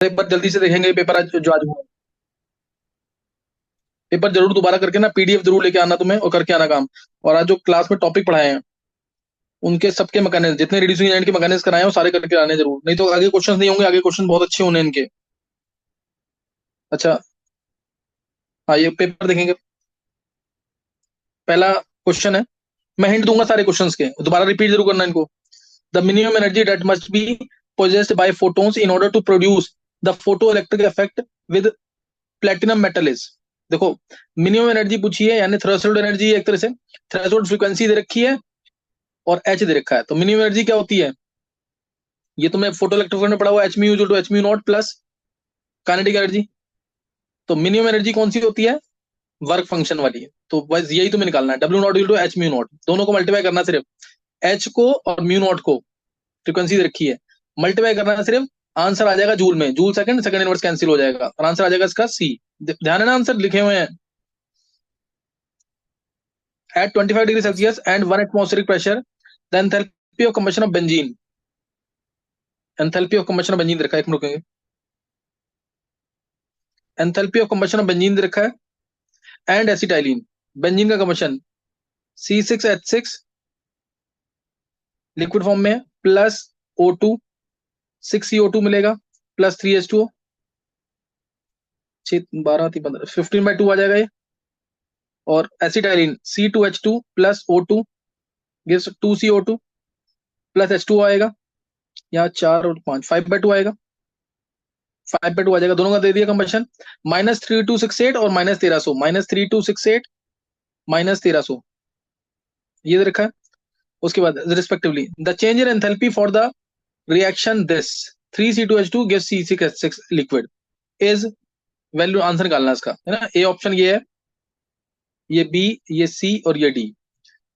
एक बार जल्दी से देखेंगे पेपर आज जो आज हुआ। पेपर जरूर दोबारा करके ना पीडीएफ जरूर लेके आना तुम्हें और करके आना काम। और आज जो क्लास में टॉपिक पढ़ाए हैं उनके सबके मैकेनिज्म जितने रिड्यूसिंग एजेंट के मैकेनिज्म कराए हैं वो सारे करके आने जरूर, नहीं तो आगे क्वेश्चन नहीं होंगे, आगे क्वेश्चन बहुत अच्छे होने इनके। अच्छा, हाँ ये पेपर देखेंगे। पहला क्वेश्चन है, मैं हिंट दूंगा सारे क्वेश्चंस के, दोबारा रिपीट जरूर करना इनको। The minimum energy that must be possessed by photons in order to produce the photoelectric effect with platinum metal is। देखो, मिनिमम एनर्जी पूछी है यानी थ्रेशोल्ड एनर्जी एक तरह से, थ्रेशोल्ड फ्रीक्वेंसी दे रखी है और एच दे रखा है। तो मिनिमम एनर्जी क्या होती है, ये तुमने फोटो इलेक्ट्रिक में पढ़ा हुआ, H mu equal to H mu naught plus kinetic energy. तो मिनिमम एनर्जी कौन सी होती है, वर्क फंक्शन वाली है। तो बस यही तुम्हें निकालना है, W naught equal to H mu naught, दोनों को मल्टीप्लाई करना सिर्फ, एच को और म्यू नॉट को, फ्रीक्वेंसी दे रखी है, मल्टीप्लाई करना है सिर्फ, आंसर आ जाएगा जूल में, joule second, second inverse cancel हो जाएगा और आंसर आ जाएगा इसका सी। ध्यान है ना, आंसर लिखे हुए हैं। At 25 degree Celsius and 1 atmospheric pressure the enthalpy of combustion of benzene, enthalpy of combustion of benzene रखा है, एक मिनट रुकेंगे, enthalpy of combustion of benzene दे रखा है एंड एसिटाइलिन, बेंजीन का कंबशन C6H6 लिक्विड फॉर्म में प्लस O2, 6CO2 मिलेगा प्लस 3H2O, 6 12 3 15 15/2 आ जाएगा ये। और acetylene C2H2 plus O2 gives 2CO2 plus H2O आएगा, यहाँ 4 और 5 5/2 आएगा, 5/2 आ जाएगा, दोनों का दे दिया कंबशन। -3268 और -1300, -3268 -1300 ये दे रखा है। उसके बाद respectively the change in enthalpy for the reaction this 3C2H2 gives C6H6 liquid is, value answer निकालना इसका है ना। ए ऑप्शन ये है, ये बी, ये सी और ये डी।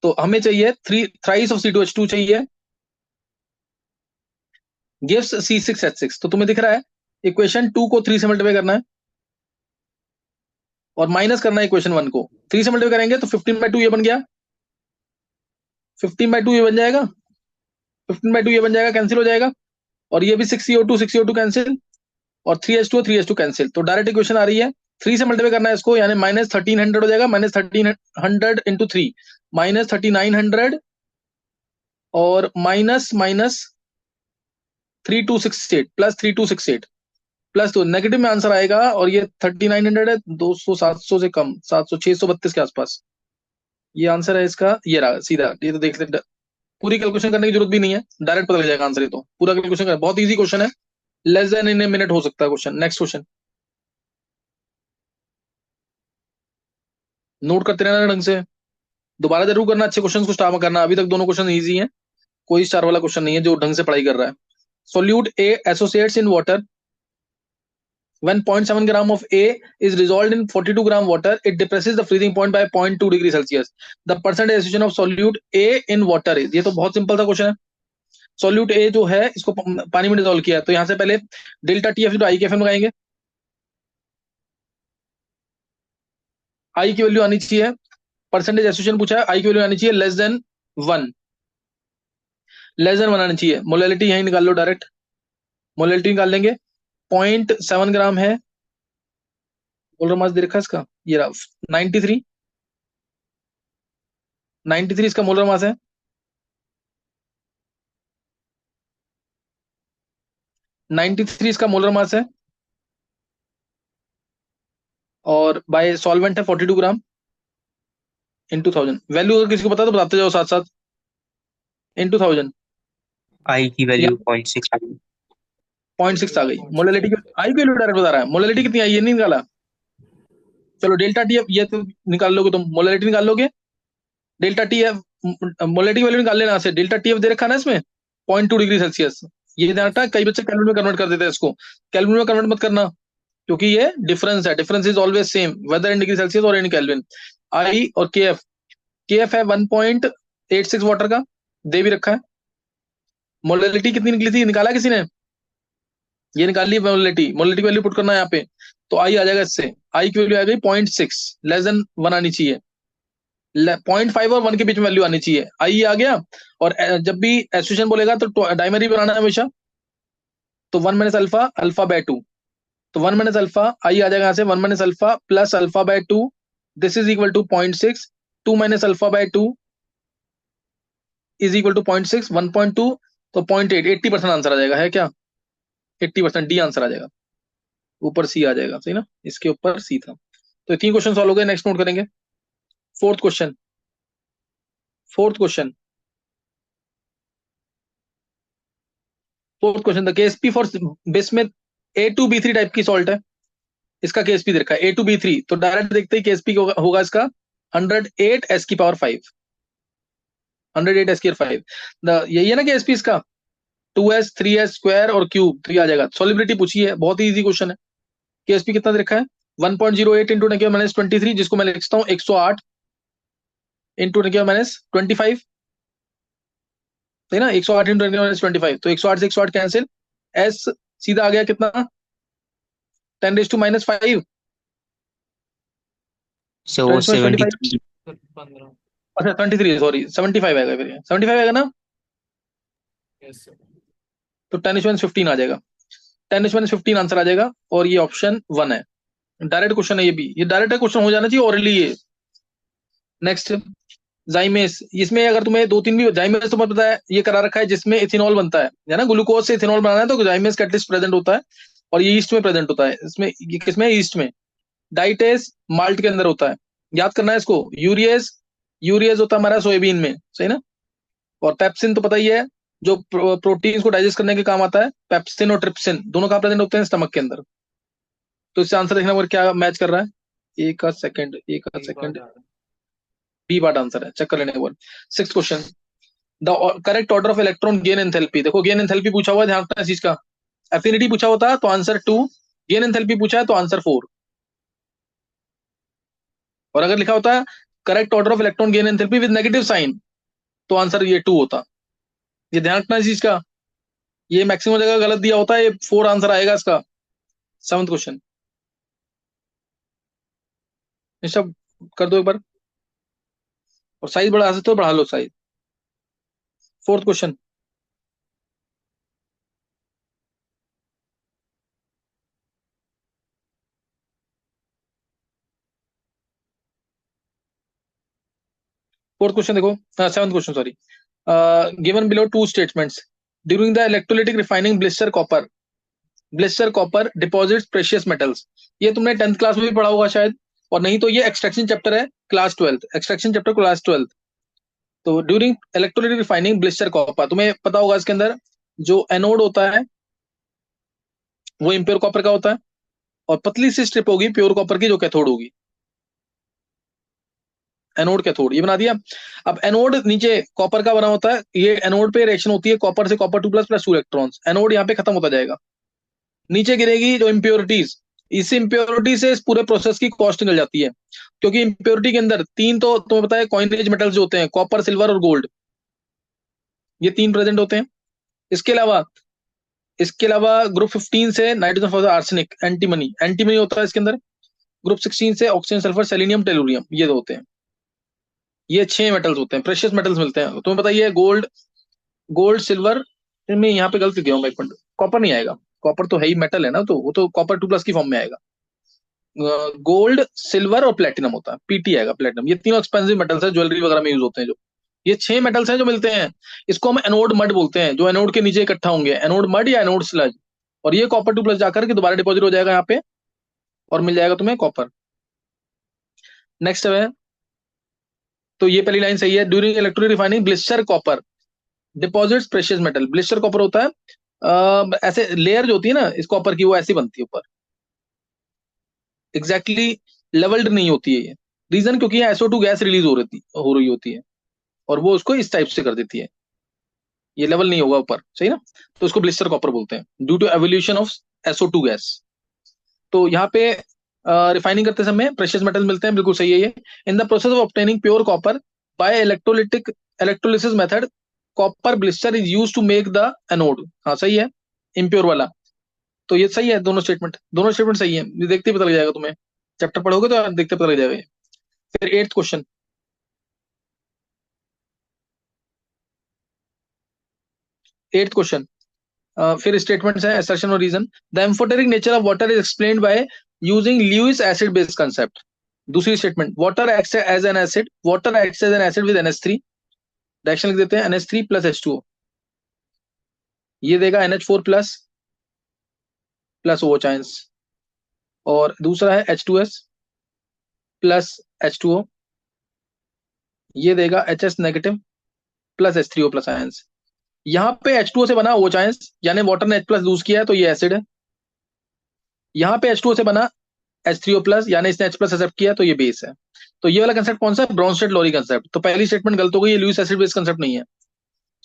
तो हमें चाहिए थ्राइस ऑफ C2H2 चाहिए, गिव्स C6H6। तो तुम्हें दिख रहा है इक्वेशन 2 को 3 से मल्टीप्लाई करना है और माइनस करना है इक्वेशन 1 को। 3 से मल्टीप्लाई करेंगे तो 15/2 ये बन गया, 15/2 ये बन जाएगा, 15/2 ये बन जाएगा, कैंसिल हो जाएगा। और ये भी 6CO2 कैंसिल और 3H2 कैंसिल। तो डायरेक्ट इक्वेशन आ रही है, 3 से मल्टीप्लाई करना है इसको यानी -1300 हो जाएगा, -1300 इंटू 3 -3900 और माइनस माइनस 3268 प्लस 3268 प्लस, तो नेगेटिव में आंसर आएगा। और ये 3900 है, 200 700 से कम, 700 632 के आसपास ये आंसर है इसका। ये रहा सीधा, ये तो देख सकते, पूरी कैलकुलेशन करने की जरूरत भी नहीं है, डायरेक्ट पता लग जाएगा आंसर। ये तो पूरा कैलकुलेशन कर, बहुत इजी क्वेश्चन है, less then in a minute हो सकता है क्वेश्चन। नेक्स्ट क्वेश्चन नोट करते रहना ढंग से, दोबारा जरूर करना, अच्छे क्वेश्चन को स्टार्ट करना। अभी तक दोनों क्वेश्चन इजी हैं, कोई स्टार वाला क्वेश्चन नहीं है जो ढंग से पढ़ाई कर रहा है। Solute A associates in water when 0.7 gram of A is dissolved in 42 gram water, it depresses the freezing point by 0.2 degree Celsius. The percentage association of solute A in water is, ये तो बहुत simple सा question है। Solute ए जो है इसको पानी में डिसॉल्व किया है, तो यहाँ से पहले डेल्टा टी एफ आई के एफ एम लगाएंगे, आई की वैल्यू आनी चाहिए, परसेंटेज एसोसिएशन पूछा है, आई की वैल्यू आनी चाहिए लेस देन 1, लेस देन 1 आनी चाहिए। मोलैलिटी यहीं निकाल लो डायरेक्ट, मोलैलिटी निकाल लेंगे, 0.7 ग्राम है, मोलर मास दे रखा है इसका, ये रहा 93, 93 इसका मोलर मास है, 93 इसका मोलर मास है। और बाय सॉल्वेंट है 42 ग्राम इंटू 1000। वैल्यू अगर किसी को पता तो बताते जाओ साथ साथ, इंटू 1000। आई की वैल्यू 0.6 आ गई। 0.6 आ गई। मोलैलिटी की आई की वैल्यू डायरेक्ट बता रहा है, मोलैलिटी कितनी आई ये नहीं निकाला। चलो डेल्टा टी ये तो निकाल लोगे तुम, मोलैलिटी निकाल लोगे, डेल्टा टी एफ, मोलैलिटी की वैल्यू निकाल लेना से, डेल्टा टी एफ दे रखा है ना इसमें 0.2 डिग्री सेल्सियस। ये ध्यान रखना, कई बच्चे केल्विन में कन्वर्ट कर देते हैं इसको, केल्विन में कन्वर्ट मत करना, क्योंकि ये डिफरेंस है, difference is always same whether in degree Celsius और इन केल्विन। आई और के एफ है 1.86 वाटर का, दे भी रखा है। मोलैलिटी कितनी निकली थी, निकाला किसी ने, ये निकाल ली मोलैलिटी, मोलैलिटी वैल्यू पुट करना है यहाँ पे, तो आई आ जाएगा इससे, आई की वैल्यू आ गई 0.6, लेस देन 1 आनी चाहिए, 0.5 और 1 के बीच में वैल्यू आनी चाहिए, आई आ गया। और जब भी एसोसिएशन बोलेगा तो डाइमर ही बनाना है हमेशा, तो 1 - अल्फा, अल्फा/2, तो 1 माइनस अल्फा आई आ जाएगा यहाँ से, 1 minus alpha plus alpha by 2, this is equal to 0.6, 2 minus alpha by 2 is equal to 0.6, 1.2, तो 0.8, 80% आंसर आ जाएगा, है क्या? 80% डी आंसर आ जाएगा, ऊपर सी आ जाएगा, सही ना, इसके ऊपर सी था। तो 3 क्वेश्चन सॉल्व हो गए, नेक्स्ट नोट करेंगे। Fourth question, fourth question, fourth question, the Ksp for bismuth A2B3 type की सॉल्ट है, इसका केएसपी दे रखा है A2B3, तो डायरेक्ट देखते ही केएसपी होगा इसका 108 एस की पावर 5, 108 एस की पावर 5, यही है ना केएसपी इसका, 2s 3s स्क्वायर और क्यूब 3 आ जाएगा। सॉलिबिलिटी पूछी है, बहुत ही इजी क्वेश्चन है। केएसपी कितना दे रखा है? 1.08 इंटू टेन माइनस 23, जिसको मैं लिखता हूँ 108 इंटू टेन माइनस 25, सही ना, 108 इंटू टेन माइनस 25, तो 108 से 108 कैंसिल, एस सीधा आ गया कितना, 10⁻⁻5, So 10⁻25, 73. अच्छा 23, सॉरी 75 आएगा, फिर 75 आएगा ना, तो 10⁻15 आ जाएगा, 10⁻15 आंसर आ जाएगा, और ये ऑप्शन 1 है। डायरेक्ट क्वेश्चन है, ये डायरेक्ट क्वेश्चन हो जाना चाहिए ओरली ये। नेक्स्ट, जाइमेस, इसमें अगर तुम्हें 2-3 भी, जाइमेस तुम्हें पता है ये करा रखा है जिसमें इथेनॉल बनता है ना, ग्लूकोज से इथेनॉल बनाना है, तो जाइमेस कैटलिस्ट प्रेजेंट होता है, और ये ईस्ट में प्रेजेंट होता है, इसमें ये किसमें, ईस्ट में। डाइटेस माल्ट के अंदर होता है, याद करना है इसको। यूरियस, यूरियस होता है हमारा सोयाबीन में, सही ना। और पेप्सिन तो पता ही है, जो प्रोटीन को डाइजेस्ट करने के काम आता है, पेप्सिन और ट्रिप्सिन दोनों कहाँ प्रेजेंट होते हैं, स्टमक के अंदर। तो इससे आंसर देखना, क्या मैच कर रहा है, एक का सेकंड, एक का सेकंड, बी पार्ट आंसर है, चेक कर लेने के बाद। Six question, the correct order of electron gain enthalpy, देखो गेन एंथैल्पी पूछा हुआ है, ध्यान रखना इस चीज का। एफिनिटी पूछा होता तो आंसर 2, गेन एंथैल्पी पूछा है तो आंसर 4, और अगर लिखा होता है correct order of electron gain enthalpy with negative sign, तो आंसर ये 2 होता। ये ध्यान रखना इस चीज का, ये मैक्सिमम जगह गलत दिया होता है, ये 4 आंसर आएगा इसका। सेवंथ क्वेश्चन, सब कर दो एक बार, और साइज बढ़ा सकते हो, बढ़ा लो size. Fourth question, fourth question देखो, seventh question sorry, given below 2 statements, during the electrolytic refining blister copper deposits precious metals, ये तुमने 10th क्लास में भी पढ़ा होगा शायद, और नहीं तो ये एक्सट्रैक्शन चैप्टर है, class 12th, extraction chapter class 12th। तो during electrolytic refining blister copper, तुम्हें पता होगा इसके अंदर जो एनोड होता है वो इम्प्योर कॉपर का होता है, और पतली सी स्ट्रिप होगी प्योर कॉपर की जो कैथोड होगी, एनोड कैथोड, ये बना दिया। अब एनोड नीचे कॉपर का बना होता है, ये एनोड पे रिएक्शन होती है कॉपर से, copper 2 plus plus 2 electrons, anode यहाँ पे खत्म होता जाएगा, नीचे गिरेगी जो इम्प्योरिटीज, इस इम्प्योरिटी से इस पूरे प्रोसेस की कॉस्ट निकल जाती है, क्योंकि इम्प्योरिटी के अंदर 3 तो तुम्हें पता है कॉइनेज मेटल्स जो होते हैं, कॉपर सिल्वर और गोल्ड, ये 3 प्रेजेंट होते हैं। इसके अलावा, ग्रुप 15 से nitrogen phosphorus arsenic antimony, antimony होता है इसके अंदर। ग्रुप 16 से ऑक्सीजन सल्फर सेलेनियम टेलुरियम, ये दो होते हैं, ये 6 मेटल्स होते हैं, प्रेशियस मेटल्स मिलते हैं तुम्हें पता ही है। गोल्ड, सिल्वर, में यहाँ पे गलती दिया हूँ मैं, एक मिनट, कॉपर नहीं आएगा, कॉपर तो है ही मेटल है ना, तो वो तो कॉपर 2 प्लस की फॉर्म में आएगा। गोल्ड, सिल्वर और प्लेटिनम होता है, पीटी आएगा, प्लेटिनम, ये तीनों एक्सपेंसिव मेटल्स है, ज्वेलरी वगैरह में यूज होते हैं जो, ये 6 मेटल्स हैं जो मिलते हैं। इसको हम एनोड मड बोलते हैं, जो एनोड के नीचे इकट्ठा होंगे, एनोड मड या एनोड स्लज, और ये कॉपर 2 प्लस जाकर के दोबारा डिपॉजिट हो जाएगा यहाँ पे, और मिल जाएगा तुम्हें कॉपर। नेक्स्ट है, तो ये पहली लाइन सही है, during electrolytic refining blister copper deposits precious metal, blister copper होता है ऐसे लेयर जो होती है ना इस कॉपर की, वो ऐसी बनती है ऊपर, एग्जैक्टली लेवल्ड नहीं होती है ये, रीजन क्योंकि ये SO2 गैस रिलीज हो रही होती है, और वो उसको इस टाइप से कर देती है, ये लेवल नहीं होगा ऊपर, सही ना, तो उसको ब्लिस्टर कॉपर बोलते हैं, due to evolution of SO2 gas. तो यहाँ पे रिफाइनिंग करते समय प्रेशियस मेटल मिलते हैं, बिल्कुल सही है ये। In the process of obtaining pure copper by electrolysis method, copper blister is use to make the anode, हाँ सही है, इम्प्योर वाला। तो ये सही है, दोनों स्टेटमेंट सही है, ये देखते ही पता लग जाएगा तुम्हें, चैप्टर पढ़ोगे तो देखते पता लग जाएगा ये। फिर एट्थ क्वेश्चन, एट्थ क्वेश्चन, फिर स्टेटमेंट्स है, assertion और reason. The amphoteric nature of water is explained by using Lewis acid based concept. दूसरी statement, water acts as an acid, water acts as an acid with NH3. Direction लिख देते हैं, NH3 plus H2O. ये देगा NH4 plus plus OH ions. और दूसरा है H2S plus H2O. ये देगा HS negative plus H3O plus ions. यहाँ पे H2O से बना OH आयंस, यानी वाटर ने H प्लस लूज किया है तो ये एसिड है. यहाँ पे H2O से बना H3O प्लस, यानी इसने H प्लस एक्सेप्ट किया तो ये बेस है. तो ये वाला कंसेप्ट कौन सा है? ब्रॉन्स्टेड लोरी कंसेप्ट. तो पहली स्टेटमेंट गलत हो गई, ये लुईस एसिड बेस कंसेप्ट नहीं है.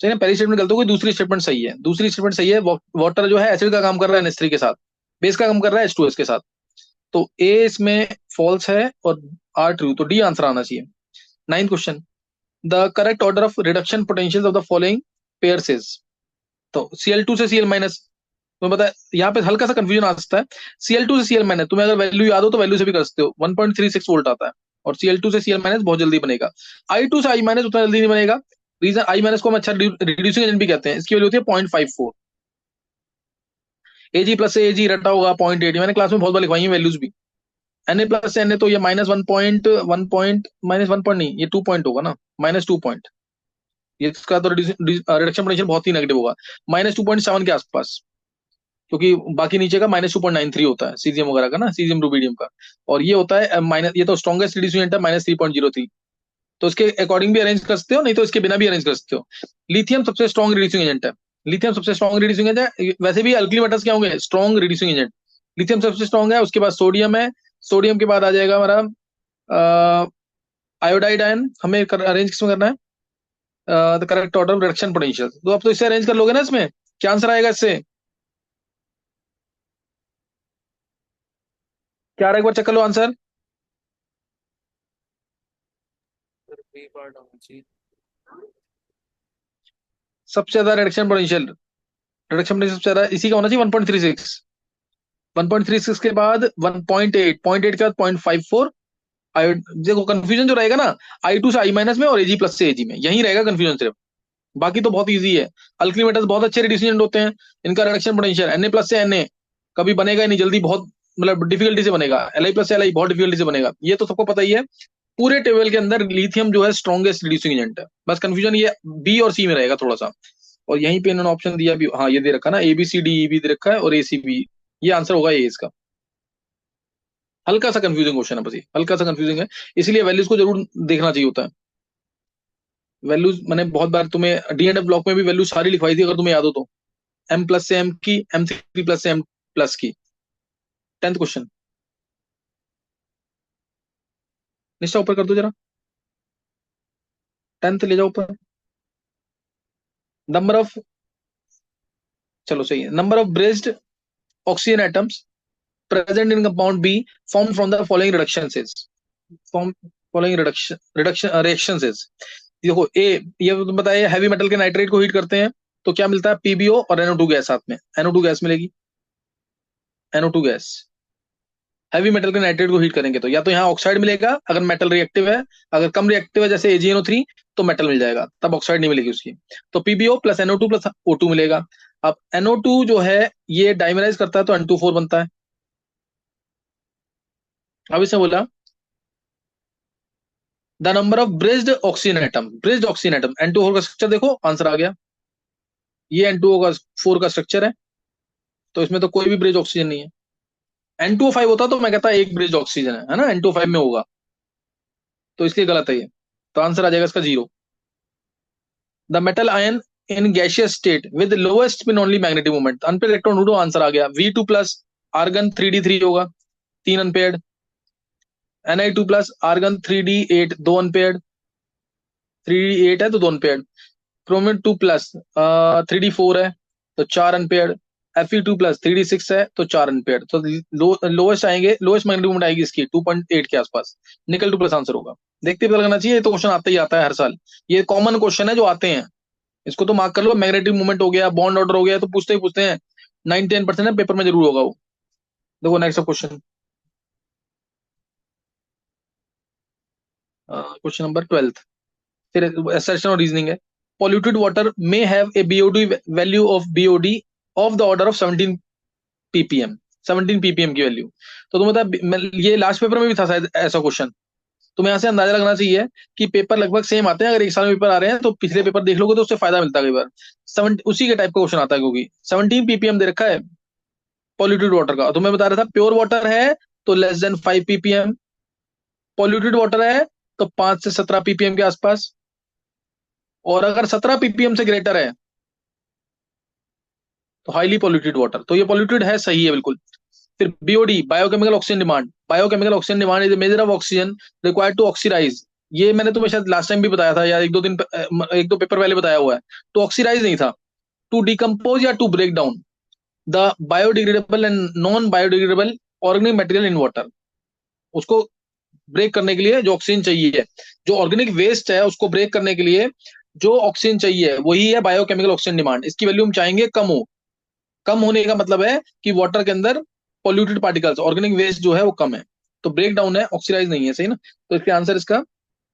सही ना, पहली स्टेटमेंट गलत हो गई, दूसरी स्टेटमेंट सही है. दूसरी स्टेटमेंट सही है, वाटर जो है एसिड का काम कर रहा है NH3 के साथ, बेस का काम कर रहा है H2S के साथ. तो ए इसमें फॉल्स है और आर ट्रू. तो डी आंसर आना चाहिए. 9th question, the correct order of reduction potential of the following pairs is. तो Cl2 से Cl माइनस, तुम्हें पता है यहाँ पे हल्का सा कंफ्यूजन आ सकता है. Cl2 से Cl माइनस तुम्हें अगर वैल्यू याद हो तो वैल्यू से भी कर सकते हो. 1.36 वोल्ट आता है और Cl2 से Cl माइनस बहुत जल्दी बनेगा. I2 से I माइनस उतना जल्दी नहीं बनेगा. रीजन, I माइनस को हम अच्छा रिड्यूसिंग एजेंट भी कहते हैं. इसकी वैल्यू होती है 0.54. Ag प्लस से Ag रटा होगा 0.8. मैंने क्लास में बहुत बार लिखवाई है वैल्यूज भी. Na प्लस से Na तो ये माइनस 1 पॉइंट माइनस 1 पॉइंट नहीं, ये 2 पॉइंट होगा ना, -2 पॉइंट. ये इसका तो रिडक्शन पोटेंशियल बहुत ही नेगेटिव होगा, -2.7 के आसपास. क्योंकि बाकी नीचे का -2.93 होता है सीजियम वगैरह का ना, सीजियम रूबीडियम का. और ये होता है माइनस, ये तो स्ट्रॉन्गेस्ट रिड्यूसिंग एजेंट है, -3.03. तो इसके अकॉर्डिंग भी अरेंज कर सकते हो, नहीं तो इसके बिना भी अरेंज कर सकते हो. लिथियम सबसे स्ट्रॉन्ग रिड्यूसिंग एजेंट है. लिथियम सबसे स्ट्रॉन्ग रिड्यूसिंग एजेंट है. वैसे भी अल्कली मेटल्स क्या होंगे? Strong reducing agent. लिथियम सबसे स्ट्रॉन्ग है, उसके बाद सोडियम है. सोडियम के बाद आ जाएगा हमारा आयोडाइड आयन. हमें अरेंज किसमें करना है? The correct order of reduction potential. तो आप तो इससे अरेंज कर लोगे ना. इसमें क्या आंसर आएगा इससे? क्या आ रहा है, एक बार चेक कर लो आंसर. सबसे ज्यादा रिडक्शन पोटेंशियल, रिडक्शन पोटेंशियल सबसे ज्यादा इसी का होना चाहिए 1.36. 1.36 के बाद 1.8, 0.8 के बाद 0.54. देखो कंफ्यूजन जो रहेगा ना, I2 से I माइनस में और Ag प्लस से Ag में, यही रहेगा कंफ्यूजन सिर्फ. बाकी तो बहुत इजी है. अल्कली मेटल्स बहुत अच्छे रिड्यूसेंट होते हैं. इनका रिडक्शन पोटेंशियल Na प्लस से Na कभी बनेगा ही नहीं जल्दी, बहुत मतलब डिफिकल्टी से बनेगा. Li प्लस से Li बहुत डिफिकल्टी से बनेगा, ये तो सबको पता ही है. पूरे टेबल के अंदर लिथियम जो है स्ट्रॉन्गेस्ट रिड्यूसिंग एजेंट है. बस कंफ्यूजन ये बी और सी में रहेगा थोड़ा सा. और यहीं पे इन्होंने ऑप्शन दिया भी, हाँ ये दे रखा ना, ABCDE भी दे रखा है और ACB. ये आंसर होगा ये इसका. हल्का सा कंफ्यूजिंग क्वेश्चन है, बस ये हल्का सा कंफ्यूजिंग है, इसलिए वैल्यूज को जरूर देखना चाहिए होता है. वैल्यूज मैंने बहुत बार तुम्हें D&F ब्लॉक में भी वैल्यू सारी लिखवाई थी, अगर तुम्हें याद हो तो. M प्लस से M की, M3 प्लस से M प्लस की. 10th क्वेश्चन, निश्चय ऊपर कर दो जरा, 10th ले जाओ ऊपर. नंबर ऑफ, चलो सही है, number of braced oxygen atoms present in compound B formed from the following reductions is. Form following reactions is. देखो ए, ये तुम बताइए, हैवी मेटल के नाइट्रेट को हीट करते हैं तो क्या मिलता है? PbO और NO2 गैस साथ में. NO2 गैस मिलेगी, NO2 गैस. हैवी मेटल के नाइट्रेट को हीट करेंगे तो या तो यहाँ ऑक्साइड मिलेगा अगर मेटल रिएक्टिव है, अगर कम रिएक्टिव है जैसे AgNO3 तो मेटल मिल जाएगा, तब ऑक्साइड नहीं मिलेगी उसकी. तो PbO plus NO2 plus O2 मिलेगा. अब NO2 जो है ये डाइमराइज करता है तो N2O4 बनता है. अब इसने बोला the number of bridged oxygen atom, bridged oxygen atom, N2O4 का स्ट्रक्चर देखो, आंसर आ गया. ये N2O4 का स्ट्रक्चर है, तो इसमें तो कोई भी ब्रिज ऑक्सीजन नहीं है. N2O5 होता तो मैं कहता एक ब्रिज ऑक्सीजन है ना, N2O5 में होगा, तो इसलिए गलत है ये. तो आंसर आ जाएगा इसका 0. The metal ion in gaseous state with lowest spin only magnetic moment, unpaired electron ढूंढो. आंसर आ गया V2 प्लस आर्गन 3d3 होगा, 3 unpaid. Ni2 plus argon 3d8, 2 unpaid. 3d8 है तो 2 अनपेड. क्रोमियम 2 प्लस 3d4 है तो 4 अनपेड. Fe2 प्लस 3d6 है तो 4 unpaid. तो लोएस्ट आएंगे, लोएस्ट मैग्नेटिक मोमेंट आएगी इसकी 2.8 के आसपास. निकल 2 प्लस आंसर होगा. देखते ही पता लगना चाहिए, ये तो क्वेश्चन आता ही आता है हर साल. ये कॉमन क्वेश्चन है जो आते हैं, इसको तो मार्क कर लो. मैग्नेटिक मूवमेंट हो गया, बॉन्ड ऑर्डर हो गया, तो पूछते ही पूछते हैं. 9-10% है पेपर में जरूर होगा वो. देखो नेक्स्ट क्वेश्चन, क्वेश्चन नंबर 12. फिर assertion और रीजनिंग है. Polluted water may have a BOD value of BOD of the order of 17 ppm, 17 ppm की वैल्यू। तो तुम्हें बता, ये लास्ट पेपर में भी था शायद ऐसा क्वेश्चन। तुम्हें यहाँ से अंदाजा लगना चाहिए कि पेपर लगभग सेम आते हैं। अगर एक साल में पेपर आ रहे हैं तो पिछले पेपर देख लोगे तो उससे फायदा मिलता है कई बार। सेवन उसी के टाइप का क्वेश्चन आता है, क्योंकि 17 ppm दे रखा है पॉल्यूटेड वाटर का। तो मैं बता रहा था प्योर वाटर है तो less than 5 ppm, polluted water है तो 5 से 17 ppm के आसपास, और अगर 17 ppm से ग्रेटर है तो हाईली पॉल्यूटेड वाटर। तो ये पॉल्यूटेड है, सही है बिल्कुल। फिर BOD, biochemical oxygen demand, biochemical oxygen demand is major of oxygen required to oxidise. ये मैंने तुम्हें शायद लास्ट टाइम भी बताया था, या एक दो पेपर पहले बताया हुआ है। तो ऑक्सीडाइज नहीं था, टू डिकम्पोज या to break down the biodegradable and non biodegradable organic material in water. उसको ब्रेक करने के लिए जो ऑक्सीजन चाहिए, जो ऑर्गेनिक वेस्ट है उसको ब्रेक करने के लिए जो ऑक्सीजन चाहिए वही है बायोकेमिकल ऑक्सीजन डिमांड। इसकी वैल्यू हम चाहेंगे कम हो। कम होने का मतलब है कि वाटर के अंदर पॉल्यूटेड पार्टिकल्स, ऑर्गेनिक वेस्ट जो है वो कम है। तो ब्रेक डाउन है, ऑक्सीडाइज नहीं है, सही ना। तो इसका आंसर, इसका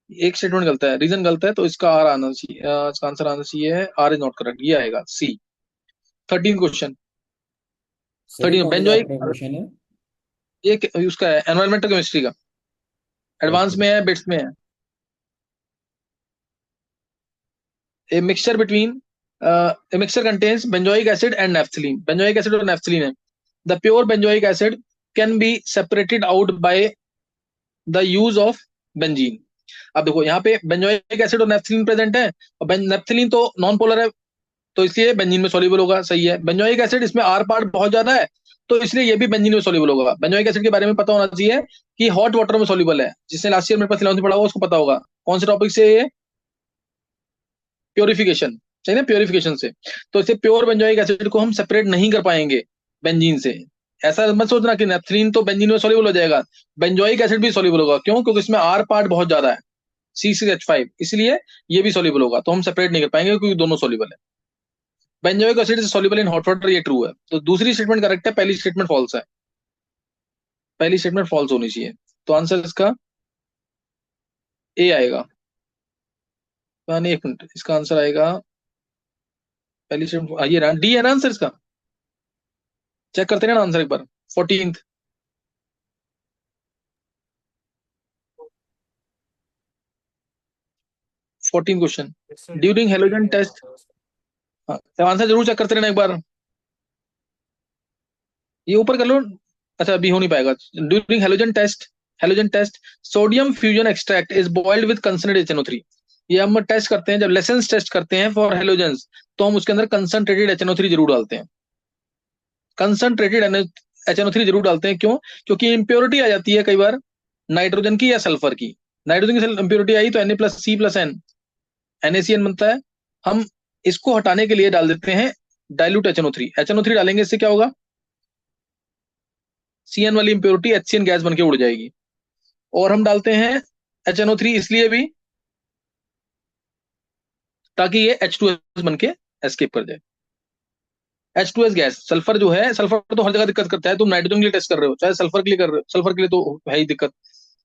एक स्टेटमेंट गलत है, रीजन गलत है, तो इसका आर आना चाहिए, इसका आंसर आना चाहिए आर इज नॉट करेक्ट, ये आएगा सी। 13 क्वेश्चन, सही 13 कौन सा बेंजोइक, आपका क्वेश्चन है? एक उसका है एनवायरमेंटल केमिस्ट्री का, एडवांस ओके। में है, बिट्स में है। A mixture between a mixture contains benzoic acid and naphthalene, benzoic acid और नेफ्थलीन है। The pure benzoic acid can be separated out by the use of benzene. अब देखो यहाँ पे बेंजोइक एसिड और नेफ्थलीन प्रेजेंट है, और नेफ्थलीन तो नॉन पोलर है तो इसलिए बेंजीन में सॉल्युबल होगा, सही है। बेंजोइक एसिड इसमें आर पार्ट बहुत ज्यादा है तो इसलिए ये भी बेंजीन में सॉल्युबल होगा। बेंजोइक एसिड के बारे में पता होना चाहिए कि हॉट वाटर में सॉल्युबल है, जिसने लास्ट ईयर मेरे पास 11th में पढ़ा हुआ उसको पता होगा। कौन से टॉपिक से ये? प्योरिफिकेशन, सही ना, प्योरिफिकेशन से। तो इसे प्योर बेंजोइक एसिड को हम सेपरेट नहीं कर पाएंगे बेंजीन से। ऐसा मत सोचना कि नेफ्थलीन तो बेंजीन में सॉल्युबल हो जाएगा, बेंजोइक एसिड भी सॉल्युबल होगा। क्यों? क्योंकि इसमें आर पार्ट बहुत ज्यादा है, C6H5, इसलिए ये भी सॉल्युबल होगा। तो हम सेपरेट नहीं कर पाएंगे क्योंकि दोनों सॉल्युबल है। Benzoic acid is soluble in hot water, ये ट्रू है। तो दूसरी स्टेटमेंट करेक्ट है, पहली स्टेटमेंट फॉल्स है, पहली स्टेटमेंट फॉल्स होनी चाहिए। तो आंसर इसका ए आएगा। यानी एक मिनट, इसका आंसर आएगा पहली स्टेटमेंट, ये डी है ना आंसर इसका। चेक करते हैं ना आंसर एक बार। 14th, 14 question, during halogen test. हाँ, आंसर जरूर चेक करते रहना एक बार, ये ऊपर कर लो। अच्छा अभी हो नहीं पाएगा। During halogen test sodium fusion extract is boiled with concentrated HNO3। ये हम टेस्ट करते हैं, जब लेसेंस टेस्ट करते हैं फॉर हेलोजेंस तो हम उसके अंदर कंसनट्रेटेड HNO3 जरूर डालते हैं। कंसनट्रेटेड HNO3 जरूर डालते हैं, क्यों? क्योंकि इंप्योरिटी आ जाती है कई बार नाइट्रोजन की या सल्फर की। नाइट्रोजन की इंप्योरिटी आई तो Na+C+N, NaCN बनता है। हम इसको हटाने के लिए डाल देते हैं डाइल्यूट HNO3। HNO3 डालेंगे, इससे क्या होगा? CN वाली इंप्योरिटी HCN गैस बन के उड़ जाएगी। और हम डालते हैं HNO3 इसलिए भी ताकि ये H2S बन के एस्केप कर जाए। H2S गैस, सल्फर जो है, सल्फर तो हर जगह दिक्कत करता है। तुम नाइट्रोजन के लिए टेस्ट कर रहे हो, चाहे सल्फर के लिए कर रहे हो, सल्फर के लिए तो है ही दिक्कत,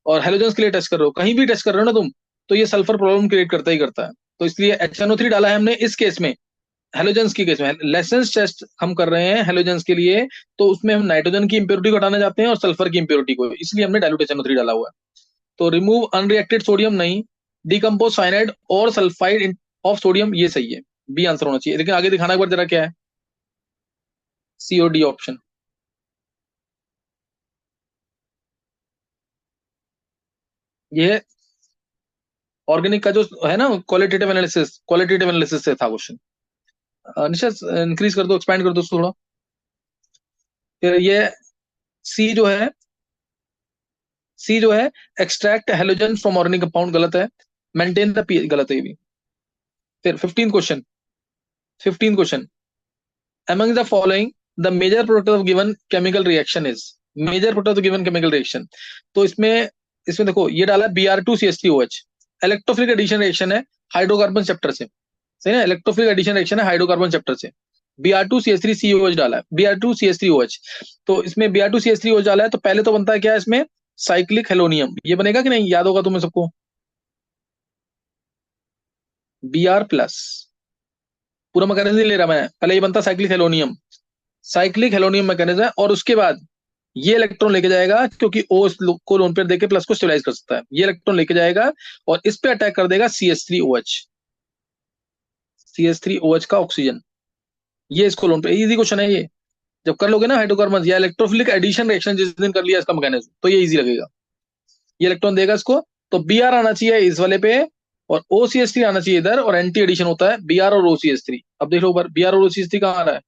और हेलोजेंस के लिए टेस्ट कर रहे हो, कहीं भी टेस्ट कर रहे हो ना तुम, तो ये सल्फर प्रॉब्लम क्रिएट करता ही करता है। तो इसलिए HNO3 डाला है हमने इस केस में, हेलोजेंस की केस में। लेसेंस टेस्ट हम कर रहे हैं हेलोजेंस के लिए, तो उसमें हम नाइट्रोजन की इंप्योरिटी को हटाना चाहते हैं और सल्फर की इंप्योरिटी को, इसलिए हमने डाइल्यूट HNO3 डाला हुआ है। तो रिमूव अनरिएक्टेड सोडियम नहीं, डिकम्पोज साइनाइड और सल्फाइड ऑफ सोडियम, ये सही है, बी आंसर होना चाहिए। लेकिन आगे दिखाना एक बार जरा क्या है, COD ऑप्शन। ये ऑर्गेनिक का जो है ना, क्वालिटेटिव एनालिसिस से था क्वेश्चन। निशा इंक्रीज कर दो, एक्सपैंड कर दो उसको थोड़ा। फिर ये सी जो है, सी जो है extract halogen from organic compound, गलत है। मेंटेन द पीएच, गलत है ये भी। फिर 15 question, 15 question, among the following the major product of given chemical reaction is, major product of given chemical reaction. तो इसमें देखो ये डाला है Br2CH3OH, इलेक्ट्रोफिलिक एडिशन रिएक्शन है हाइड्रोकार्बन चैप्टर से, सही ना, इलेक्ट्रोफिलिक एडिशन रिएक्शन है हाइड्रोकार्बन चैप्टर से। Br2CH3COH डाला है, Br2CH3OH। तो इसमें Br2CH3OH डाला है, तो पहले तो बनता है क्या इसमें, साइक्लिक हेलोनियम। ये बनेगा कि नहीं, याद होगा तुम्हें सबको, Br प्लस, पूरा मैकेनिज्म नहीं ले रहा मैं, पहले ये बनता साइक्लिक हेलोनियम, साइक्लिक हेलोनियम मैकेनिज्म है, और उसके बाद ये इलेक्ट्रॉन लेके जाएगा, क्योंकि O को लोन पेयर देके प्लस को स्टेबलाइज कर सकता है, ये इलेक्ट्रॉन लेके जाएगा और इस पे अटैक कर देगा CH3OH, CH3OH का ऑक्सीजन, ये इसको लोन पेयर। इजी क्वेश्चन है ये, जब कर लोगे ना हाइड्रोकार्बन या इलेक्ट्रोफिलिक एडिशन रिएक्शन जिस दिन कर लिया इसका मैकेनिज्म, तो ये इजी लगेगा। ये इलेक्ट्रॉन देगा इसको, तो Br आना चाहिए इस वाले पे, और OCH3 आना चाहिए इधर, और एंटी एडिशन होता है Br और OCH3। अब देख लो ऊपर Br और OCH3 कहाँ आ रहा है,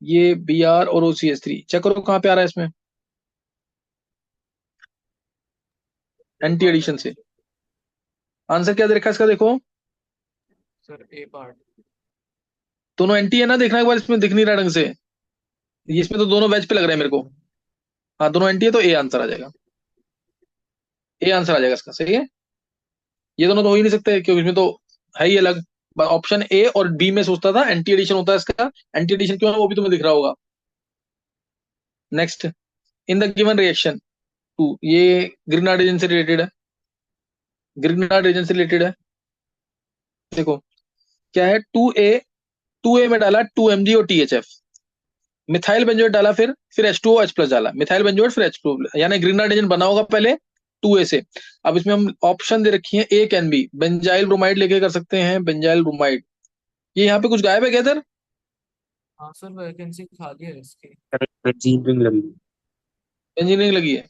ये Br और OCH3 चेक करो कहाँ पे आ रहा है इसमें, एंटी एडिशन से। आंसर क्या दे रखा है इसका, देखो सर ए पार्ट। दोनों एंटी है ना, देखना एक बार, इसमें दिख नहीं रहा ढंग से, इसमें तो दोनों वेज पे लग रहे हैं मेरे को। हाँ दोनों एंटी है, तो ए आंसर आ जाएगा, ए आंसर आ जाएगा इसका, सही है। ये दोनों तो हो ही नहीं सकते क्योंकि इसमें तो है ही अलग। ऑप्शन ए और बी में सोचता था एंटी एडिशन होता है इसका, एंटी एडिशन क्यों है वो भी तुम्हें दिख रहा होगा। Next, in the given reaction two, ये ग्रिग्नार्ड रीजन से रिलेटेड है, ग्रिग्नार्ड रीजन से रिलेटेड है। देखो क्या है, 2A में डाला 2Mg और THF, मिथाइल बेंजोएट डाला, फिर H2OH+ डाला, मिथाइल बेंजोएट फिर H2O, यानी ग्रिग्नार्ड रीजन बना होगा पहले 2A से। अब इसमें हम ऑप्शन दे रखी है A can be, benzyl bromide लेके कर सकते हैं, बेंजाइल ब्रोमाइड। ये यहाँ पे कुछ गायब है क्या इधर, हाँ सर वैकेंसी खाली है इसकी। इंजीनियरिंग लगी। इंजीनियरिंग लगी है।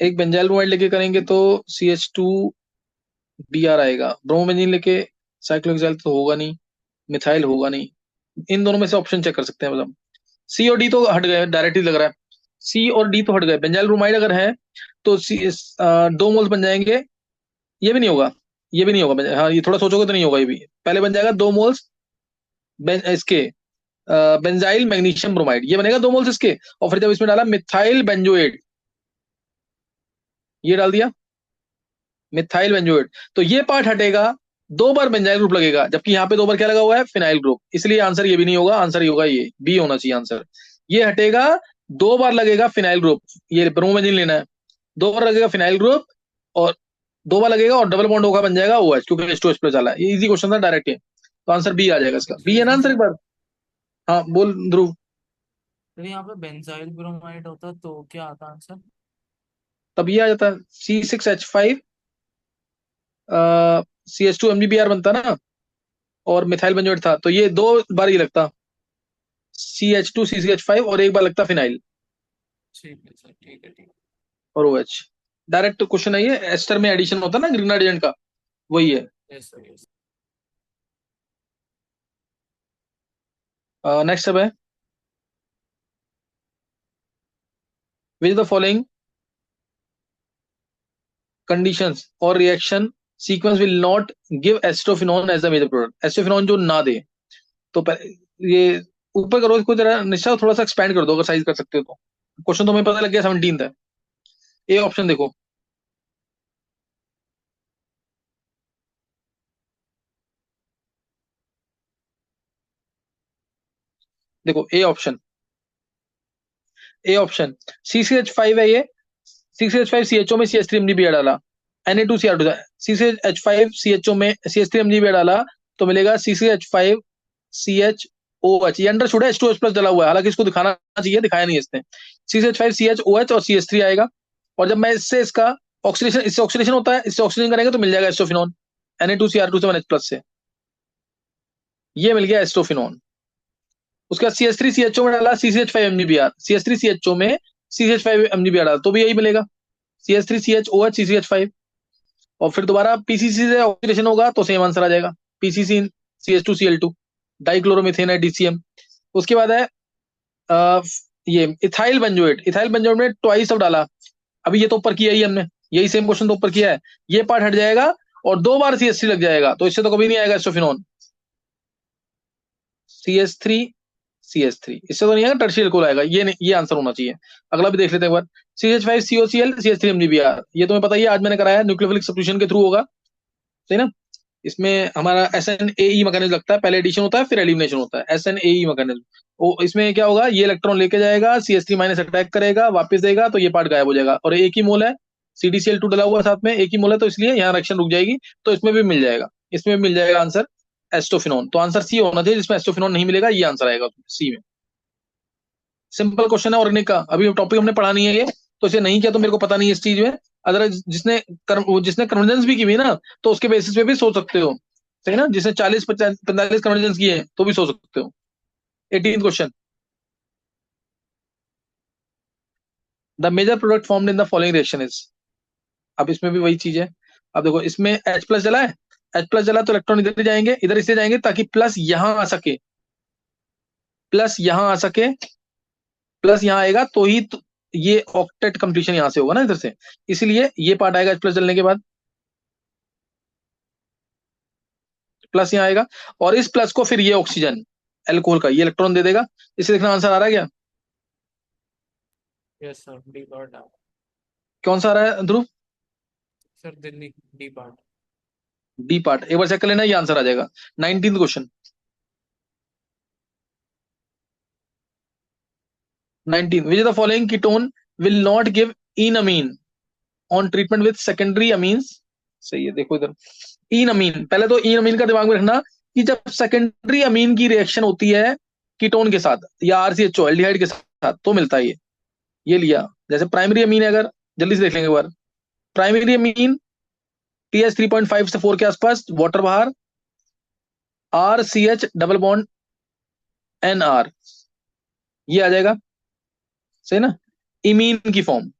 एक बेंजाइल ब्रोमाइड लेके करेंगे तो CH2Br आएगा, ब्रोमोबेंजीन लेके साइक्लोहेक्साइल तो होगा नहीं, मिथाइल होगा नहीं। इन दोनों में से ऑप्शन चेक कर सकते हैं, मतलब C और D तो हट गए, डायरेक्टली लग रहा है C और D तो हट गए। बेंजाइल ब्रोमाइड अगर है तो 2 मोल्स बन जाएंगे, ये भी नहीं होगा, ये भी नहीं होगा, हाँ ये थोड़ा सोचोगे तो नहीं होगा, ये भी पहले बन जाएगा 2 मोल्स इसके बेंजाइल मैग्नीशियम ब्रोमाइड, ये बनेगा 2 मोल्स इसके, और फिर जब इसमें डाला मिथाइल बेंजोएट, ये डाल दिया मिथाइल बेंजोएट, तो ये पार्ट हटेगा, 2 बार बेंजाइल ग्रुप लगेगा, जबकि यहाँ पे 2 बार क्या लगा हुआ है, फिनाइल ग्रुप, इसलिए आंसर ये भी नहीं होगा, आंसर ये होगा, ये बी होना चाहिए आंसर। ये हटेगा, 2 बार लगेगा फिनाइल ग्रुप, ये ब्रोमोबेंजीन लेना है, 2 बार लगेगा फिनाइल ग्रुप, और 2 बार लगेगा और डबल बॉन्ड होगा, बन जाएगा OH, क्योंकि H2H+ डाला है। ये इजी क्वेश्चन था डायरेक्ट, तो आंसर बी आ जाएगा इसका, बी है ना आंसर एक बार। हाँ बोल ध्रुव। सर यहाँ पे बेंजाइल ब्रोमाइड होता तो क्या आता आंसर। तब ये आ जाता है C6H5 CH2MgBr बनता ना, और मिथाइल बेंजोएट था, तो ये 2 बार ये लगता CH2CCH5, और एक बार लगता फिनाइल ठीक है सर, ठीक है ठीक है। और OH। डायरेक्ट क्वेश्चन है ये, एस्टर में एडिशन होता है ना ग्रिग्नार्ड एजेंट का, वही है। Yes sir yes. नेक्स्ट सब है, विच द फॉलोइंग कंडीशंस और reaction sequence will not give acetophenone as the major product, acetophenone जो ना दे, तो ये ऊपर करो इसको जरा निश्चय, थोड़ा सा एक्सपैंड कर दो अगर साइज कर सकते हो तो। क्वेश्चन तो हमें पता लग गया 17 है। ए ऑप्शन देखो, देखो ए ऑप्शन CCH5 है ये, CCH5 CHO में CH3MgBr डाला, Na2Cr2, CCH5 CHO में CH3MgBr डाला, तो मिलेगा CCH5CHOH, ये अंडरस्टूड है, H2H+ डाला हुआ है, हालांकि इसको दिखाना चाहिए, दिखाया नहीं इसने। CCH5CHOH और CH3 आएगा, और जब मैं इससे इसका ऑक्सीडेशन, इससे ऑक्सीडेशन होता है, इससे ऑक्सीजन करेंगे तो मिल जाएगा एस्टोफिनॉन, Na2Cr2 से 1H+ से, ये मिल गया एस्टोफिनॉन। उसके बाद CH3CHO में डाला CCH5MgBr, CH3CHO में CCH5MgBr डाला, तो भी यही मिलेगा CH3CHOH CCH5, और फिर दोबारा PCC से ऑक्सीडेशन होगा तो सेम आंसर आ जाएगा, PCC CH2Cl2, डाइक्लोरोमिथेन है DCM। उसके बाद है ये इथाइल बेंजोएट, इथाइल बेंजोएट में ट्वाइस अब डाला, अभी ये तो ऊपर किया ही हमने, यही सेम क्वेश्चन तो ऊपर किया है, ये पार्ट हट जाएगा और 2 बार CH3 लग जाएगा, तो इससे तो कभी नहीं आएगा एस्टोफिनॉन, CH3 इससे तो नहीं आएगा, टर्शियल कोल आएगा, ये नहीं, ये आंसर होना चाहिए। अगला भी देख लेते हैं एक बार, CH5COCl CH3MgBr, ये तुम्हें पता ही है, आज मैंने कराया, न्यूक्लियोफिलिक सब्स्टिट्यूशन के थ्रू होगा, सही ना। इसमें हमारा SNAE मैकेनिज्म लगता है, पहले एडिशन होता है फिर एलिमिनेशन होता है, SNAE मैकेनिज्म। वो इसमें क्या होगा, ये इलेक्ट्रॉन लेके जाएगा, CH3- अटैक करेगा, वापस देगा, तो ये पार्ट गायब हो जाएगा, और एक ही मोल है, CDCl2 डला हुआ साथ में, एक ही मोल है, तो इसलिए यहाँ रिएक्शन रुक जाएगी, तो इसमें भी मिल जाएगा, इसमें मिल जाएगा आंसर एस्टोफिनोन। तो आंसर सी होना चाहिए, जिसमें एस्टोफिनोन नहीं मिलेगा ये आंसर आएगा सी में। सिंपल क्वेश्चन है ऑर्गेनिक का, अभी टॉपिक हमने पढ़ा नहीं है ये, तो इसे नहीं किया तो मेरे को पता नहीं है इस चीज में। अदर जिसने कन्वर्जेंस भी की हुई है ना, तो उसके बेसिस पे भी सोच सकते हो, सही ना। जिसने 40-45 कन्वर्जेंस किए हैं तो भी सोच सकते हो। 18th question, the major product formed in the following reaction is. अब इसमें भी वही चीज है। अब देखो इसमें H प्लस जला है, H प्लस जला तो इलेक्ट्रॉन इधर जाएंगे, इधर इससे जाएंगे ताकि प्लस यहां आ सके, प्लस यहां आ सके, प्लस यहां आएगा तो ही तो ये ऑक्टेट कंप्लीशन यहां से होगा ना इधर से, इसलिए ये पार्ट आएगा H प्लस जलने के बाद, प्लस यहाँ आएगा। और इस प्लस को फिर ये ऑक्सीजन एल्कोहल का ये इलेक्ट्रॉन दे देगा। इसे देखना आंसर आ रहा है क्या? Yes sir, D part. कौन सा आ रहा है Dhruv? Sir Delhi, D part. D part, एक बार चेक कर लेना, ये आंसर आ जाएगा। 19th question, 19 which is the following ketone will not give enamine on treatment with secondary amines. सही है, देखो इधर इनअमीन, पहले तो इनअमीन का दिमाग में रखना कि जब सेकेंडरी अमीन की रिएक्शन होती है कीटोन के साथ या आरसीएचओ एल्डिहाइड के साथ तो मिलता है ये लिया। जैसे प्राइमरी अमीन है, अगर जल्दी से देख लेंगे एक बार, प्राइमरी अमीन TH 3.5 से 4 के आसपास, वाटर बाहर, RCH डबल बॉन्ड NR, ये आ जाएगा, सही ना, इमीन की फॉर्म।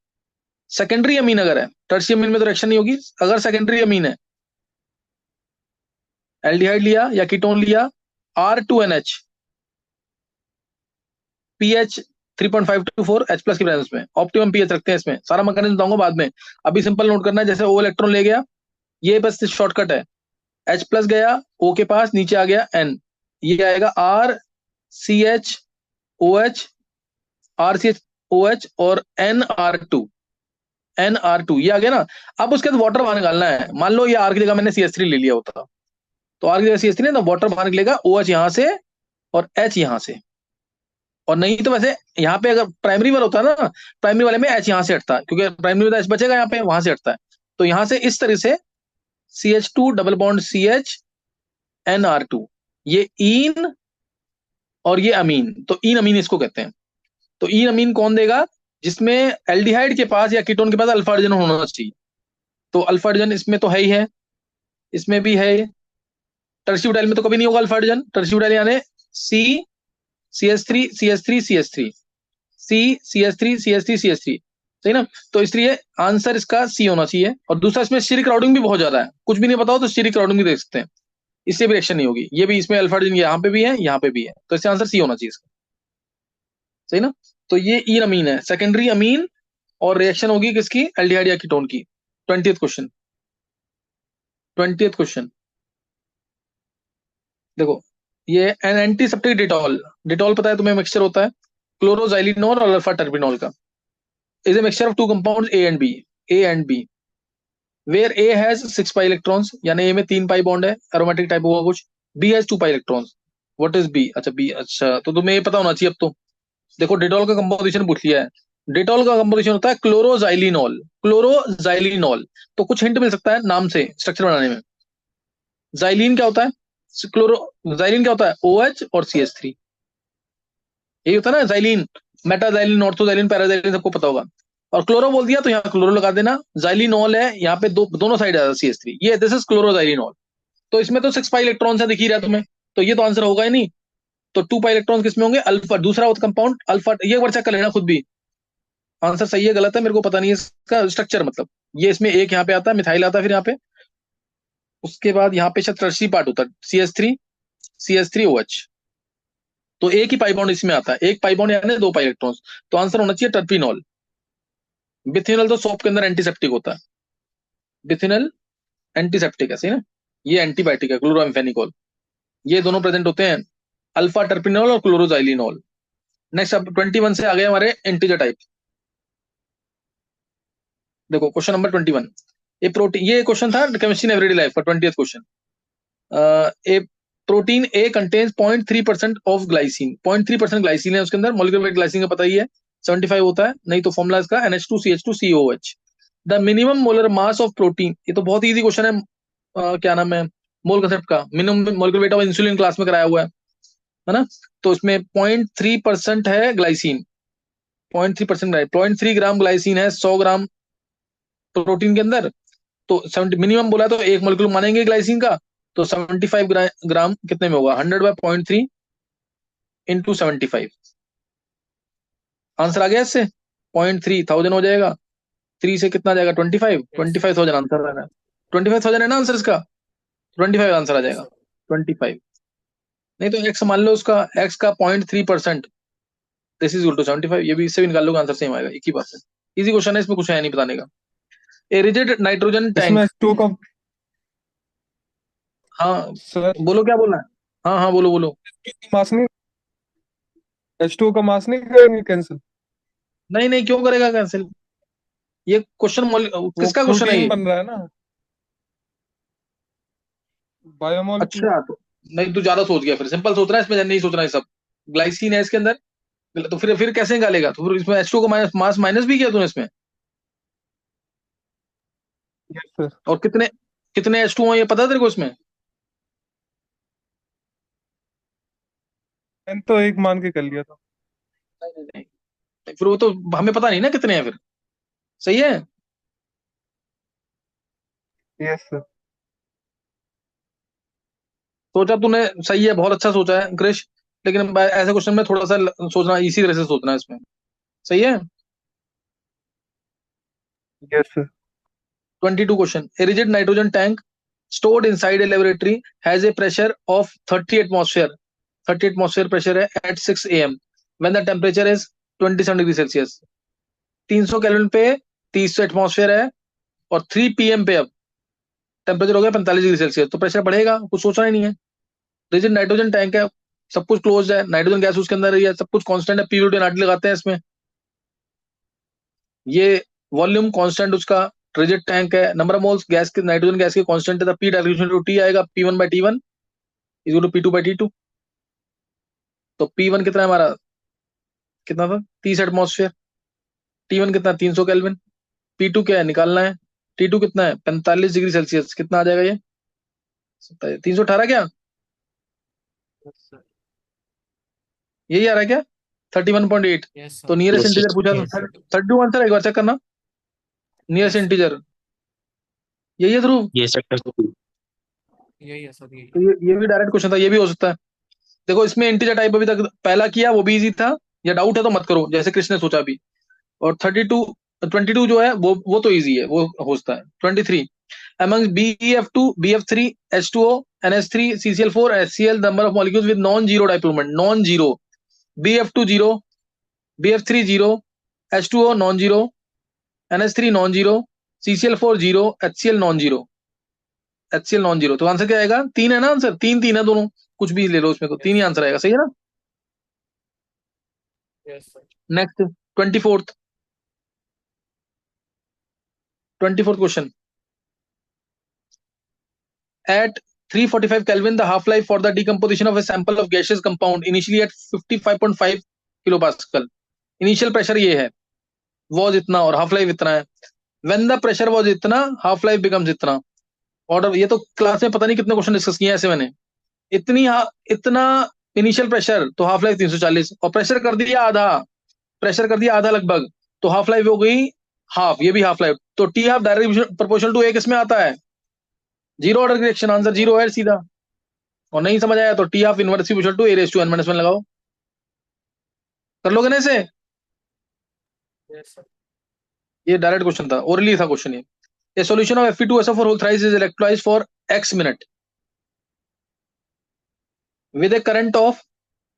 सेकेंडरी अमीन अगर है, टर्शियम अमीन में तो रिएक्शन नहीं होगी। अगर सेकेंडरी अमीन है, एल्डिहाइड लिया या कीटोन लिया, R2NH, pH 3.5 to 4, H plus की प्रेजेंस में ऑप्टिमम pH रखते हैं इसमें। सारा मैकेनिज्म बताऊंगा बाद में, अभी सिंपल नोट करना है। जैसे O इलेक्ट्रॉन ले गया, ये बस शॉर्टकट है, H प्लस गया O के पास, नीचे आ गया N, ये आएगा RCHOH, RCHOH और NR2 ये आ गया ना। अब उसके बाद वाटर बाहर निकालना है। मान लो ये R की जगह मैंने CH3 ले लिया होता, तो R की जगह CH3 ना, वाटर बाहर निकलेगा, OH यहां से और H यहां से। और नहीं तो वैसे यहाँ पे अगर प्राइमरी वाला होता है ना, प्राइमरी वाले में H यहां से हटता है, क्योंकि प्राइमरी में H बचेगा यहाँ पे, वहां से हटता है। तो यहां से इस तरह से CH2 double bond CH NR2, ये ईन और ये अमीन, तो ईन अमीन इसको कहते हैं। तो ईन अमीन कौन देगा? जिसमें एल्डिहाइड के पास या कीटोन के पास अल्फा हाइड्रोजन होना चाहिए। तो अल्फा हाइड्रोजन इसमें तो है ही है, इसमें भी है। टर्शियरी ब्यूटाइल में तो कभी नहीं होगा अल्फा हाइड्रोजन। टर्शियरी ब्यूटाइल यानी C CH3 CH3 CH3 C CH3 CH3 CH3, सही ना। तो इसलिए आंसर इसका सी होना चाहिए। और दूसरा, इसमें स्टीरिक क्राउडिंग भी बहुत ज्यादा है, कुछ भी नहीं बताओ तो स्टीरिक क्राउडिंग भी देख सकते हैं, इससे भी रिएक्शन नहीं होगी। ये भी इसमें अल्फा हाइड्रोजन यहाँ पे भी है, यहाँ पे भी है, तो इससे आंसर सी होना चाहिए इसका, सही ना। तो ये ईन अमीन है, सेकेंडरी अमीन, और रिएक्शन होगी किसकी? एल्डिहाइड या कीटोन की। 20th क्वेश्चन, 20th क्वेश्चन देखो, ये एन एंटीसेप्टिक डिटॉल, डिटॉल पता है तुम्हें, मिक्सचर होता है क्लोरोजाइलिनोल और अल्फा टर्बिनोल का। Is a mixture of two compounds A and B, where A has 6 pi electrons, यानी A में 3 पाई बॉन्ड है, एरोमेटिक टाइप होगा कुछ। B has 2 pi electrons. What is B? अच्छा B, अच्छा तो तुम्हें ये पता होना चाहिए अब तो। देखो डिटॉल का कंपोजिशन पूछ लिया है, डिटॉल का कंपोजिशन होता है क्लोरोजाइलिनोल, क्लोरोजाइलिनोल। तो कुछ हिंट मिल सकता है नाम से स्ट्रक्चर बनाने में। जाइलिन क्या होता है? जाइलिन क्या होता है? OH और CH3, यही होता है ना जाइलिन। मेटाजाइलिन, ऑर्थोजाइलिन, पैराजाइलिन सबको पता होगा। और क्लोरो बोल दिया तो यहाँ क्लोरो लगा देना। जाइलिनोल है, यहाँ पे दोनों साइड है CH3, ये दिस इज क्लोरोजाइलिनोल। तो इसमें तो 6 पाई इलेक्ट्रॉन है, दिख ही रहा है तुम्हें, तो ये तो आंसर होगा ही नहीं। तो 2 पाई इलेक्ट्रॉन किसमें होंगे? अल्फा, दूसरा कंपाउंड अल्फा, ये एक बार चेक कर लेना खुद भी, आंसर सही है गलत है मेरे को पता नहीं है इसका स्ट्रक्चर। मतलब ये इसमें एक यहाँ पे आता है, मिथाइल आता है, फिर यहाँ पे उसके बाद यहाँ पे शायद टर्शियरी पार्ट होता है, CH3OH। तो एक ही पाई बॉन्ड इसमें आता है, एक पाई बॉन्ड यानी 2 पाई इलेक्ट्रॉन्स। तो आंसर होना चाहिए टर्पिनॉल। बिथिनॉल तो सोप के अंदर एंटीसेप्टिक होता है, बिथिनल एंटीसेप्टिक है, सही ना। ये एंटीबायोटिक है, क्लोरोएम्फेनिकोल। ये दोनों प्रेजेंट होते हैं, अल्फा टर्पिनॉल और क्लोरोजाइलिनोल। नेक्स्ट अब 21 से आ गए हमारे इंटीजर टाइप। देखो क्वेश्चन नंबर 21, ये प्रोटीन, ये क्वेश्चन था केमिस्ट्री इन एवरीडे लाइफ का 20th question. A protein A contains 0.3% of glycine, 0.3% glycine है उसके अंदर। मॉलिक्यूलर वेट ग्लाइसिन का पता ही है, 75 होता है, नहीं तो फॉर्मूला इसका NH2CH2COH। The minimum molar mass of protein, ये तो बहुत इजी क्वेश्चन है, क्या नाम है, मोल कंसेप्ट का, minimum molecular weight of insulin class में कराया हुआ है ना। तो इसमें 0.3% है ग्लाइसिन, 0.3% 0.3 ग्राम ग्लाइसिन है 100 ग्राम प्रोटीन के अंदर। तो 70 मिनिमम बोला तो एक मोलिकुल मानेंगे ग्लाइसिन का, तो 75 ग्राम कितने में होगा, 100/0.3 इंटू 75। आंसर आ गया इससे, 0.3 हो जाएगा, 3 से कितना आ जाएगा 25, यस 25,000 आंसर आ रहा है। 25,000 है ना आंसर इसका, 25 आंसर आ यस जाएगा, सर 25। नहीं तो एक्स मान लो उसका, एक्स का 0.3%, दिस इज इक्वल टू 75, ये भी इससे भी निकाल लो आंसर सेम आएगा, एक ही बात है। इजी क्वेश्चन है, इसमें कुछ है नहीं बताने का। ए रिजिड नाइट्रोजन इसमें टैंक, H2 का हाँ सर बोलो क्या बोलना है, हाँ हाँ बोलो बोलो। मास नहीं, H2 का मास नहीं करेंगे कैंसिल? नहीं नहीं, क्यों करेगा कैंसिल, ये क्वेश्चन वो किसका क्वेश्चन है प्रोटीन ये। बन रहा है ना, बायोमोलिक्यूल। अच्छा तो नहीं, तू ज्यादा सोच गया, फिर सिंपल सोच रहा है, इसमें नहीं सोचना है सब। ग्लाइसिन है इसके अंदर, तो फिर कैसे निकालेगा, तो फिर इसमें H2 का मास माइनस भी किया तूने इसमें। Yes sir. और कितने कितने H2 हो ये पता है तेरे को इसमें। मैंने तो एक मान के कर लिया था। नहीं नहीं नहीं, फिर वो तो हमें पता नहीं ना कितने हैं फिर। सही है। Yes sir. सोचा तूने, सही है, बहुत अच्छा सोचा है क्रिश। लेकिन ऐसे क्वेश्चन में थोड़ा सा सोचना, इसी तरह से सोचना है इसमें। सही है। Yes sir. 22 question, a rigid nitrogen tank stored inside a laboratory has a pressure of 30 atmosphere, 30 atmosphere pressure है at 6 am when the temperature is 27 degree Celsius. 300 kelvin पे 30 एटमॉस्फेयर है, और 3 पीएम पे अब टेम्परेचर हो गया 45 डिग्री सेल्सियस, तो pressure बढ़ेगा, कुछ सोचना ही नहीं है। रिजिड नाइट्रोजन टैंक है, सब कुछ क्लोज है, नाइट्रोजन गैस उसके अंदर है, सब कुछ कांस्टेंट है, पीवी नाटी लगाते हैं इसमें। ये वॉल्यूम कांस्टेंट उसका रिजिड टैंक है, नंबर ऑफ मोल्स गैस के, नाइट्रोजन गैस के कांस्टेंट है, पी डायरेक्शन टू टी आएगा, P1/T1 इज टू P2/T2। तो P1 कितना है हमारा, कितना था 30 एटमॉस्फेयर, T1 कितना 300 केल्विन, P2 क्या है निकालना है, T2 कितना है 45 डिग्री सेल्सियस, कितना आ जाएगा ये 318 क्या, यस सर यही आ रहा है क्या 31.8। यस तो sir nearest Yes, integer yes, पूछा तो यस सर 32 आंसर है, एक बार चेक करना, नियरेस्ट यस सर इंटीजर यही है ध्रुव। yes, sir. यही है सर यही तो ये भी डायरेक्ट क्वेश्चन था, ये भी हो सकता है। देखो इसमें इंटीजर टाइप अभी तक पहला किया वो भी इजी था, या डाउट है तो मत करो, जैसे कृष्ण ने सोचा अभी। और 22 जो है वो तो इजी है, वो होता है। 23 among BeF2 BF3 H2O NH3 CCl4 HCl number of molecules with non-zero diplomat, non-zero, BF2 0, BF3 0, H2O non-zero, NH3 non-zero, CCl4 0, HCl non-zero, HCl non-zero। तो आंसर क्या आएगा, तीन है ना आंसर, तीन तीन है दोनों, कुछ भी ले लो उसमें, तो तीन ही यस आंसर आएगा, सही है ना। Yes sir next 24th 24th question, at 345 Kelvin, the half-life for the decomposition of a sample of gaseous compound initially at 55.5 kilopascal. Initial pressure ये है, was इतना और half life इतना है। When the pressure was इतना, half life becomes इतना। Order, ये तो क्लास में पता नहीं कितने क्वेश्चन डिस्कस किए हैं ऐसे मैंने। इतनी इतना इनिशियल प्रेशर, तो हाफ लाइफ 340, और प्रेशर कर दिया आधा, प्रेशर कर दिया आधा लगभग, तो हाफ लाइफ हो गई हाफ, ये भी हाफ लाइफ। तो T half direct proportional to A किसमें आता है, zero order reaction, answer zero है सीधा। और नहीं समझ आया तो T half inverse proportional to A⁻n−1 लगाओ, कर लोगे ना इसे। यस सर ये डायरेक्ट क्वेश्चन था, ओरली था क्वेश्चन ये। A solution of Fe2SO4 whole thrice is electrolyzed for x minute with a current of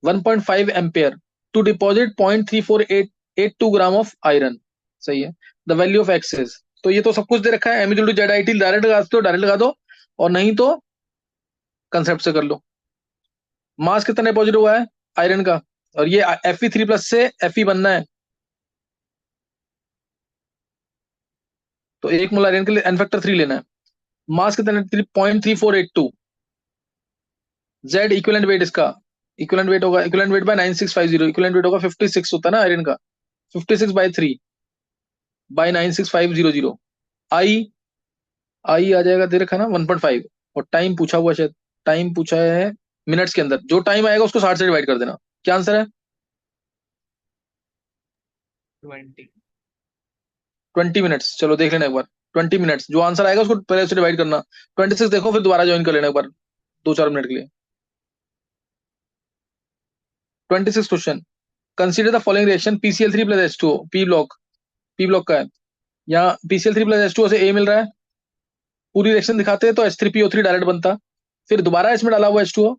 1.5 ampere to deposit 0.3482 gram of iron. सही है। The value of x is, तो ये तो सब कुछ दे रखा है, M/Z/IT डायरेक्ट लगा सकते हो, डायरेक्ट लगा दो, और नहीं तो कंसेप्ट से कर लो। मास कितना डिपॉजिट हुआ है आयरन का, और ये Fe3+ से Fe बनना है, तो 1 मोल आयरन के लिए एन फैक्टर 3 लेना है। मास कितना 0.3482, जेड इक्विवेलेंट वेट इसका, इक्विवेलेंट वेट होगा, equivalent weight by 9650, equivalent weight होगा 56 होता है ना आयरन का, 56/3 बाय 96500। आई आई आ जाएगा, दे रखा ना 1.5, और टाइम पूछा हुआ शायद, टाइम पूछा है मिनट्स के अंदर, जो टाइम आएगा उसको 60 से डिवाइड कर देना। क्या आंसर है? 20। 20 मिनट्स। चलो देख लेना एक बार, 20 मिनट्स जो आंसर आएगा उसको पहले उससे डिवाइड करना। 26 देखो, फिर दोबारा ज्वाइन कर लेना एक बार 2-4 मिनट के लिए। 26 question, consider the following reaction PCl3 plus H2O, P block का है। यहाँ PCl3 प्लस H2O से A मिल रहा है, पूरी रिएक्शन दिखाते हैं तो H3PO3 डायरेक्ट बनता, फिर दोबारा इसमें डाला हुआ H2O,